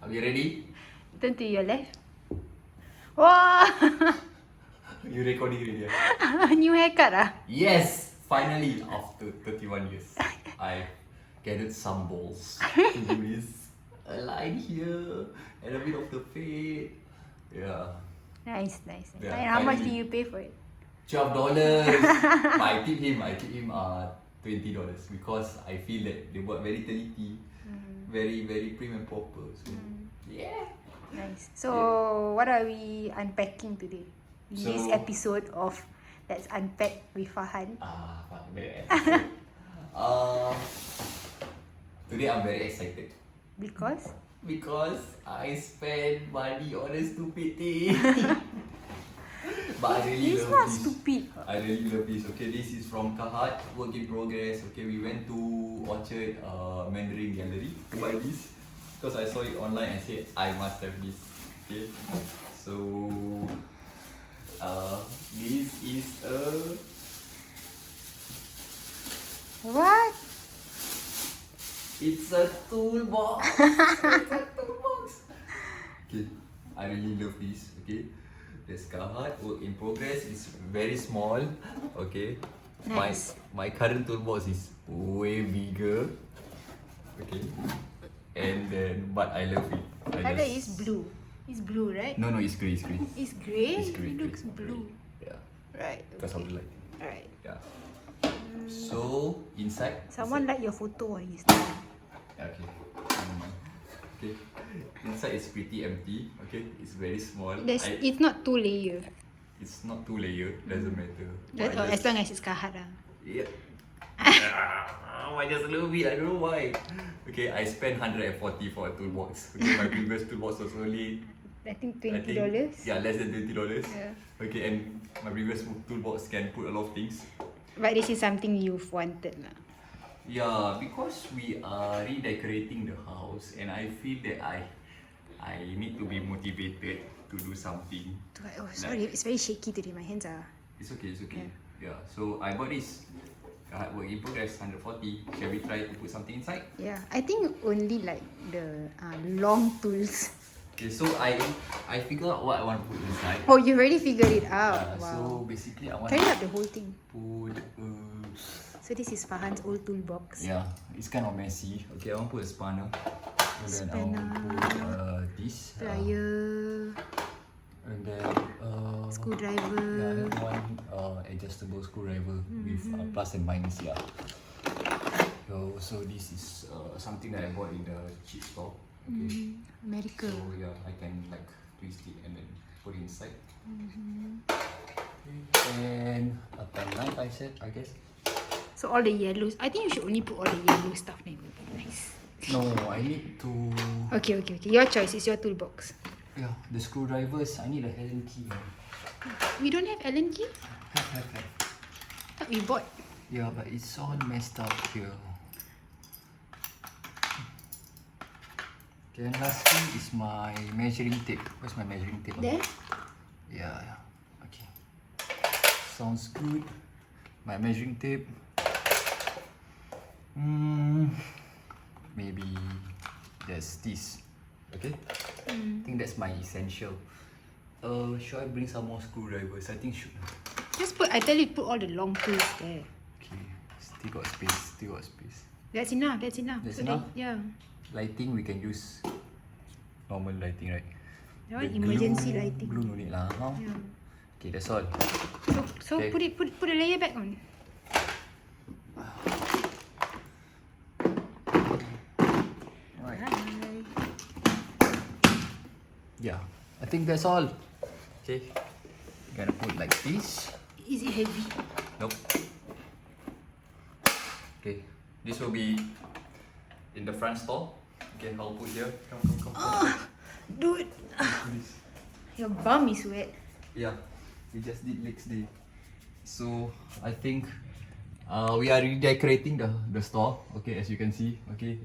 Are we ready? Turn to your left. Wow! You recording already? New haircut ah? Yes! Finally, after 31 years, I gathered some balls to do this. A line here, and a bit of the fade. Yeah. Nice. Yeah, And how much finally. did you pay for it? $12. But I tip him $20 because I feel that they work very teliti, very prim and proper. So yeah. Nice. So what are we unpacking today? In this episode of Let's Unpack with Farhan. Fuck that episode. Today I'm very excited Because? because I spent money on a stupid thing. But I really It's love not this. stupid. I really love this. Okay, this is from Carhartt, work in progress. Okay, we went to Orchard Mandarin Gallery to buy this because I saw it online and said I must have this. Okay, so this is a What? it's a toolbox. It's a toolbox. Okay, I really love this. Okay. There's Carhartt, work in progress. It's very small. Okay. Nice. My current toolbox is way bigger. Okay. And then, but I love it. Colour is blue. It's blue, right? No, it's grey. It's grey. It's grey? It's grey. It looks grey, blue. grey. Yeah. Right. Because of the light. Alright. Yeah. So inside. Someone like your photo on his Okay. Okay. Inside is pretty empty. Okay. It's very small. It's not 2 layer. It's not 2 layer. Doesn't matter. As long as it's Carhartt lah. Yep. I just love it. I don't know why. Okay, I spent 140 for a toolbox. Okay, my previous toolbox was only I think $20. yeah, less than $20. Yeah. Okay, and my previous toolbox can put a lot of things. But this is something you've wanted lah. Yeah, because we are redecorating the house, and I feel that I need to be motivated to do something. Oh, sorry, it's very shaky today. My hands are. It's okay. Yeah. So I bought this. Work in progress 140. Shall we try to put something inside? Yeah, I think only like the long tools. Okay, so I figure out what I want to put inside. Oh, you already figured it out. Wow. So basically I want Carry to up the whole thing. put So this is Farhan's old toolbox. yeah, it's kind of messy. Okay, I want to put a spanner. And then I want to put this. Plier, And then screwdriver. yeah, and one adjustable screwdriver with plus and minus. Yeah. So this is something that I bought in the cheap store. Okay. America. So yeah, I can like twist it and then put it inside. And a pen knife, I guess. So all the yellows. I think you should only put all the yellow stuff. Then it will be nice. No, I need to. Okay. Your choice. It's your toolbox. Yeah, the screwdrivers. I need a Allen key. We don't have Allen key. Have. Thought we bought. Yeah, but it's all messed up here. Okay, and lastly is my measuring tape. Where's my measuring tape? There. Yeah. Okay. Sounds good. My measuring tape. Maybe there's this. Okay. I think that's my essential. Should I bring some more screwdrivers? I think should. Just put. I tell you, put all the long tools there. Okay. Still got space. That's enough. That's So enough? Yeah. Lighting we can use normal lighting, right? That one emergency lighting. Glue no need lah. Huh? Yeah. Okay, that's all. So Okay. put the layer back on. Right. Bye. Yeah, I think that's all. Okay, gonna put like this. Is it heavy? Nope. Okay, this will be in the front store. Okay, I'll put here. Come. Dude, This. your bum is wet. Yeah, we just did next day. So I think we are redecorating the store. Okay, as you can see. Okay,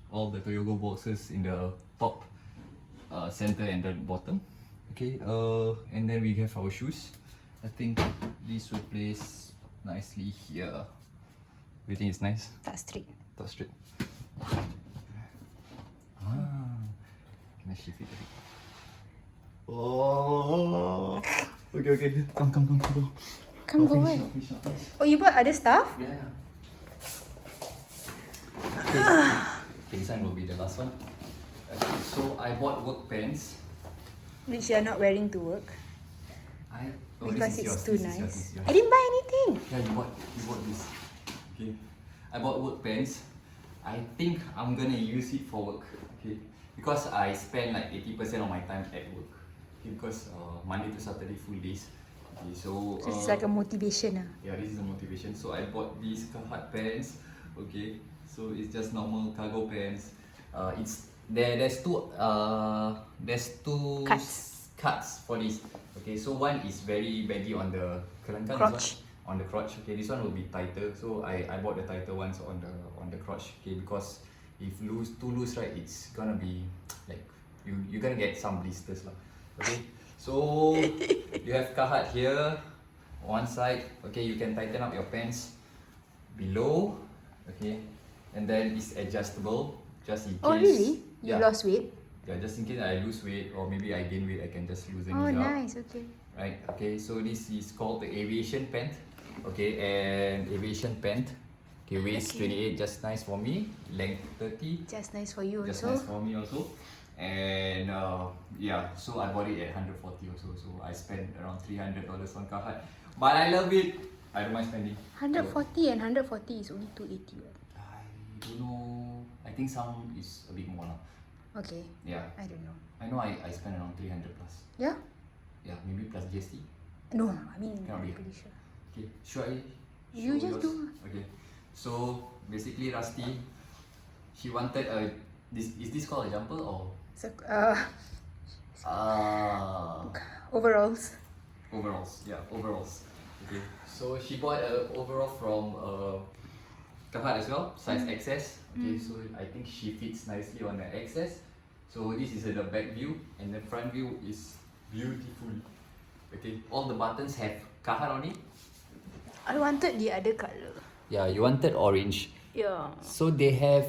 all the Toyogo boxes in the top, center, and the bottom. Okay, and then we have our shoes. I think this will place nicely here. You think it's nice? Tak straight. Top straight. I shift it a bit. Oh. Okay. Come. Come go on. Oh, you bought other stuff? Yeah. Okay, this one will be the last one. Okay, so I bought work pants. Which you are not wearing to work. Because this is it's yours, too this is nice. yours. I didn't buy anything. Yeah, you bought this. Okay. I bought work pants. I think I'm gonna use it for work. Okay. Because I spend like 80% of my time at work. Okay, because Monday to Saturday full days. Okay, so It's like a motivation. yeah, this is a motivation. So I bought these Carhartt pants. Okay. So it's just normal cargo pants. There's two cuts for this. Okay, so one is very baggy on the Crotch. On the crotch. Okay, this one will be tighter. So I bought the tighter ones on the crotch. Okay, because if too loose, right, it's gonna be like you're gonna get some blisters lah. Okay, so you have Carhartt here, one side. Okay, you can tighten up your pants below. Okay, and then it's adjustable just in case. Oh really? You Yeah. lost weight? Yeah, just in case I lose weight or maybe I gain weight, I can just loosen Oh it up. nice, okay. Right, okay, so this is called the aviation pant. Okay, and aviation pant. Okay, waist 28, just nice for me. Length 30, Just nice for you just also. nice for me also. And yeah, so I bought it at 140 also. So I spent around $300 on Carhartt. But I love it. I don't mind spending. 140 and 140 is only 280. Right? I don't know. I think some is a bit more now. Okay, Yeah, I don't know. I know I spent around 300 plus. Yeah? Yeah, maybe plus GST. No, I mean, Cannot I'm be. pretty sure. Okay, should I You show just yours? do. Okay, so basically Rusty, she wanted a is this called a jumper or So, uh overalls. overalls? Yeah, overalls. Okay, so she bought a overall from Carhartt as well, size XS. Okay, so I think she fits nicely on the XS. So this is the back view, and the front view is beautiful. Okay, all the buttons have Carhartt on it. I wanted the other color. Yeah, you wanted orange. Yeah. So they have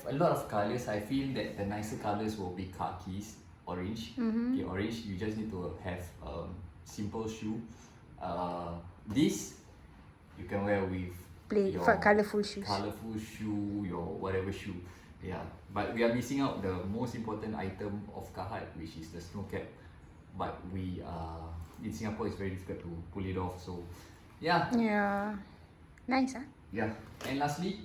a lot of colors. I feel that the nicer colors will be khakis, orange. Okay, orange. You just need to have simple shoe. This you can wear with your Colourful shoes. colorful shoe, your whatever shoe. Yeah, but we are missing out the most important item of Carhartt, which is the snow cap. But in Singapore, it's very difficult to pull it off. So, yeah. Yeah. Nice, huh? Yeah. And lastly,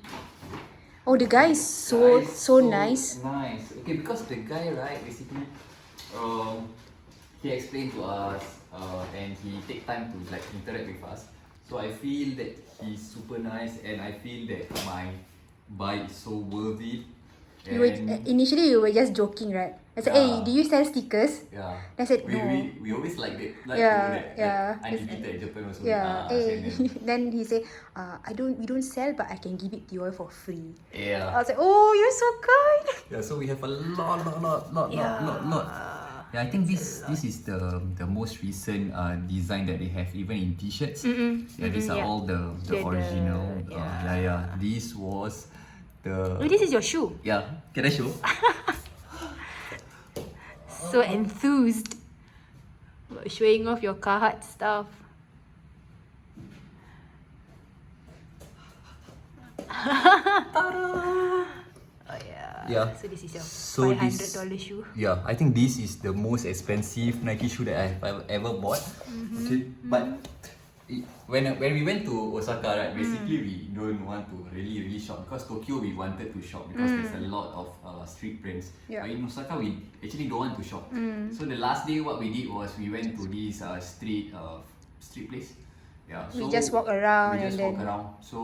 Oh, the guy is so nice. Nice. Okay, because the guy, right, basically, he explained to us, and he take time to like interact with us. So I feel that he's super nice, and I feel that my buy is so worth it. Initially, you were just joking, right? I said, Yeah. hey, do you sell stickers? Yeah. I said, we, no. we always like that. Like Yeah. undefeated Japan also. Yeah. Hey. Same. Then he said, we don't sell, but I can give it to you all for free. Yeah. I was like, oh, you're so kind. Yeah, so we have a lot. Yeah, I think this is the most recent design that they have, even in t-shirts. Yeah, these are all the original. This was the. Oh, this is your shoe. Yeah, can I show? So enthused about showing off your Carhartt stuff. Oh yeah. Yeah. So this is your So $500 shoe. Yeah, I think this is the most expensive Nike shoe that I have ever bought. Okay, but when we went to Osaka, right, basically we don't want to really shop, because Tokyo we wanted to shop because there's a lot of street brands. Yeah. But in Osaka we actually don't want to shop. So the last day what we did was we went to this street place. Yeah. So We just walk around We just and walk then- around. So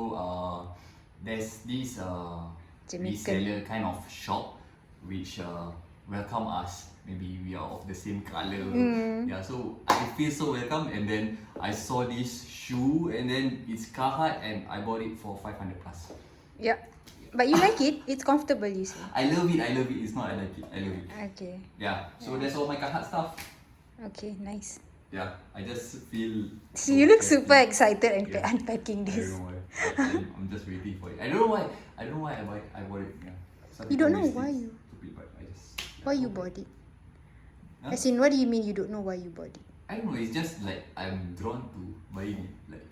there's this Jamaican. reseller kind of shop which welcome us. Maybe we are of the same color. Yeah, so I feel so welcome, and then I saw this shoe, and then it's Carhartt, and I bought it for 500 plus. Yeah. But you like it? It's comfortable, you say. I love it. It's not I like it. I love it. Okay. Yeah, so that's all my Carhartt stuff. Okay, nice. Yeah, I just feel. So you look happy. super excited and Yeah. unpacking I this. don't know why. I'm just waiting for it. I don't know why I bought it. Yeah. Some You don't people know always why think you- stupid, but I just. Why you bought it? Huh? As in, what do you mean you don't know why you bought it? I don't know, it's just like I'm drawn to buying it. Like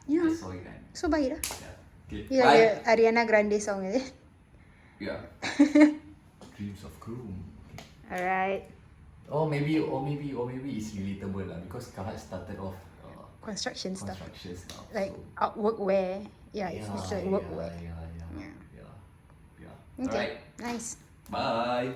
Yeah. I saw it and So buy it lah. yeah. Okay. Yeah, Bye. the Ariana Grande song is it? Yeah. Dreams of Chrome. Alright. Or maybe it's relatable lah because Carhartt started off Construction stuff. construction stuff. Like so, workwear. Yeah, it's like workwear. Yeah. Okay. Alright. Nice. Bye.